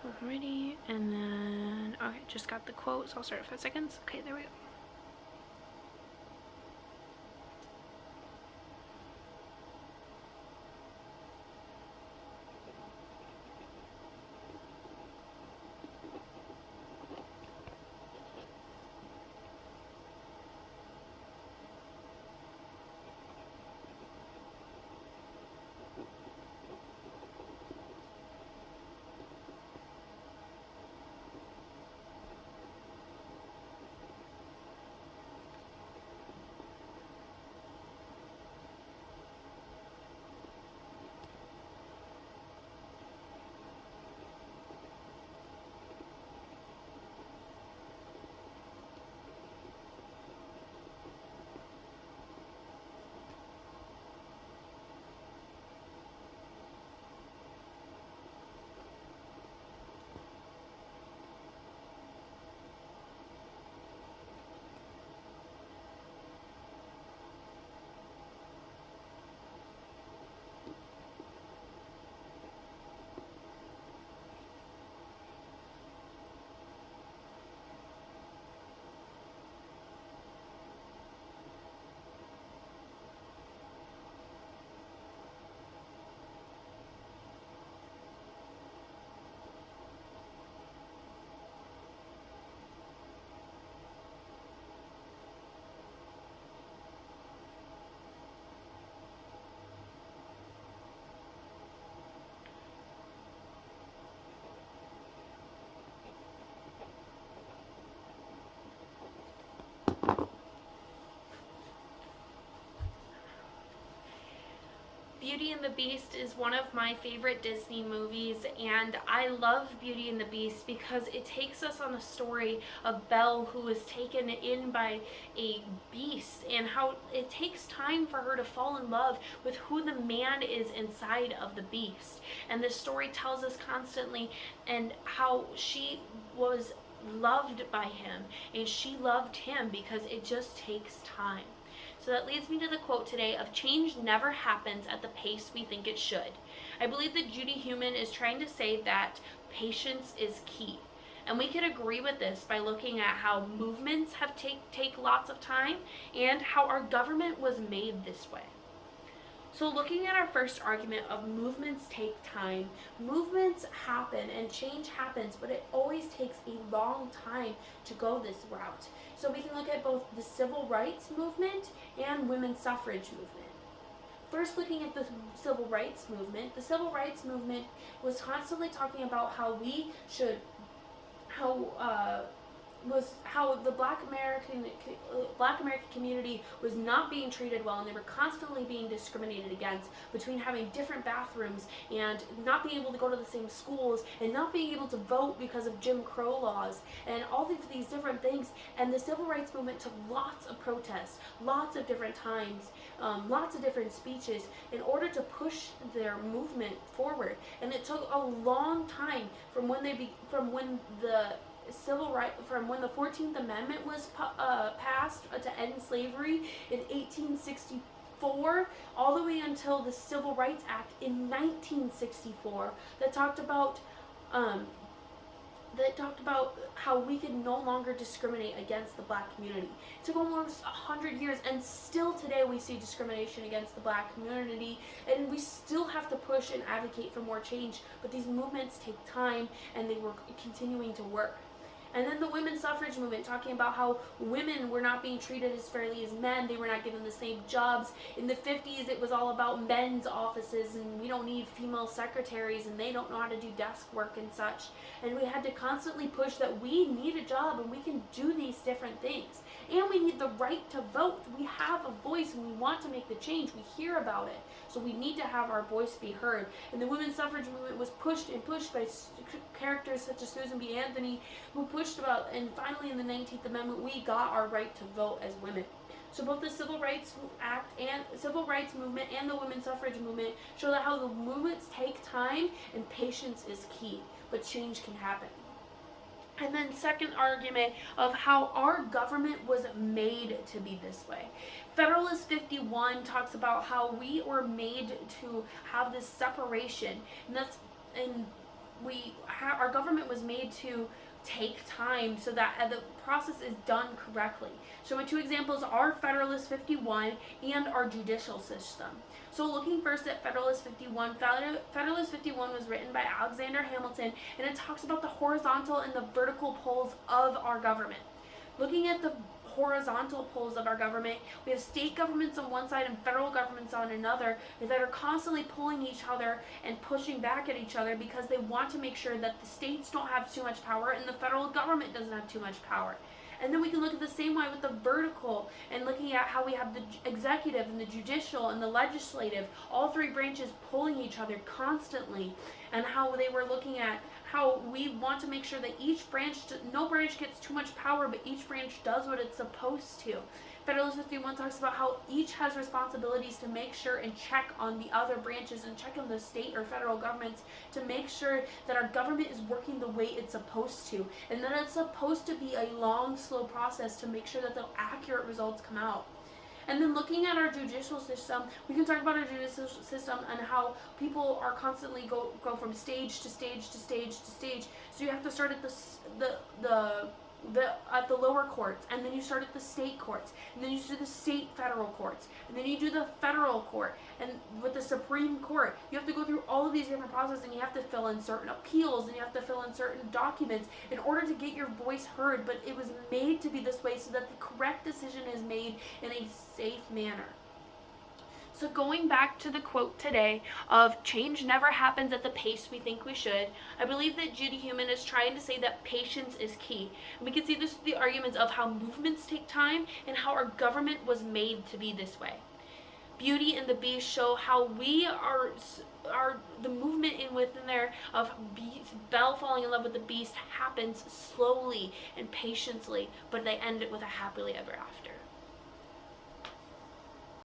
Alrighty, and then, okay, just got the quote, so I'll start at 5 seconds. Okay, there we go. Beauty and the Beast is one of my favorite Disney movies, and I love Beauty and the Beast because it takes us on a story of Belle, who is taken in by a beast, and how it takes time for her to fall in love with who the man is inside of the beast. And this story tells us constantly and how she was loved by him and she loved him because it just takes time. So that leads me to the quote today of change never happens at the pace we think it should. I believe that Judy Heumann is trying to say that patience is key. And we can agree with this by looking at how movements have take lots of time and how our government was made this way. So looking at our first argument of movements take time, movements happen and change happens, but it always takes a long time to go this route. So we can look at both the civil rights movement and women's suffrage movement. First, looking at the civil rights movement was constantly talking about how we should, how the Black American community was not being treated well, and they were constantly being discriminated against between having different bathrooms and not being able to go to the same schools and not being able to vote because of Jim Crow laws and all of these different things. And the civil rights movement took lots of protests, lots of different times, lots of different speeches in order to push their movement forward. And it took a long time from when the 14th Amendment was passed to end slavery in 1864, all the way until the Civil Rights Act in 1964 that talked about how we could no longer discriminate against the Black community. It took almost 100 years, and still today we see discrimination against the Black community, and we still have to push and advocate for more change, but these movements take time, and they were continuing to work. And then the women's suffrage movement, talking about how women were not being treated as fairly as men. They were not given the same jobs. In the 50s, it was all about men's offices, and we don't need female secretaries, and they don't know how to do desk work and such. And we had to constantly push that we need a job, and we can do these different things. And we need the right to vote. We have a voice, and we want to make the change. We hear about it. So we need to have our voice be heard. And the women's suffrage movement was pushed by characters such as Susan B. Anthony, who pushed about, and finally in the 19th Amendment, we got our right to vote as women. So both the Civil Rights Act and Civil Rights Movement and the women's suffrage movement show that how the movements take time and patience is key, but change can happen. And then second argument of how our government was made to be this way. Federalist 51 talks about how we were made to have this separation, and our government was made to take time so that the process is done correctly. So my two examples are Federalist 51 and our judicial system. So looking first at Federalist 51, Federalist 51 was written by Alexander Hamilton, and it talks about the horizontal and the vertical poles of our government. Looking at the horizontal poles of our government, we have state governments on one side and federal governments on another that are constantly pulling each other and pushing back at each other because they want to make sure that the states don't have too much power and the federal government doesn't have too much power. And then we can look at the same way with the vertical and looking at how we have the executive and the judicial and the legislative, all three branches pulling each other constantly, and how they were looking at how we want to make sure that each branch, no branch gets too much power, but each branch does what it's supposed to. Federalist 51 talks about how each has responsibilities to make sure and check on the other branches and check on the state or federal governments to make sure that our government is working the way it's supposed to, and that it's supposed to be a long, slow process to make sure that the accurate results come out. And then looking at our judicial system, we can talk about our judicial system and how people are constantly go from stage to stage to stage to stage. So you have to start at at the lower courts, and then you start at the state courts, and then you do the state federal courts, and then you do the federal court, and with the Supreme Court, you have to go through all of these different processes, and you have to fill in certain appeals, and you have to fill in certain documents in order to get your voice heard. But it was made to be this way so that the correct decision is made in a safe manner. So going back to the quote today of change never happens at the pace we think we should, I believe that Judy Heumann is trying to say that patience is key. And we can see this through the arguments of how movements take time and how our government was made to be this way. Beauty and the Beast show how we are the movement within there of Belle falling in love with the Beast happens slowly and patiently, but they end it with a happily ever after.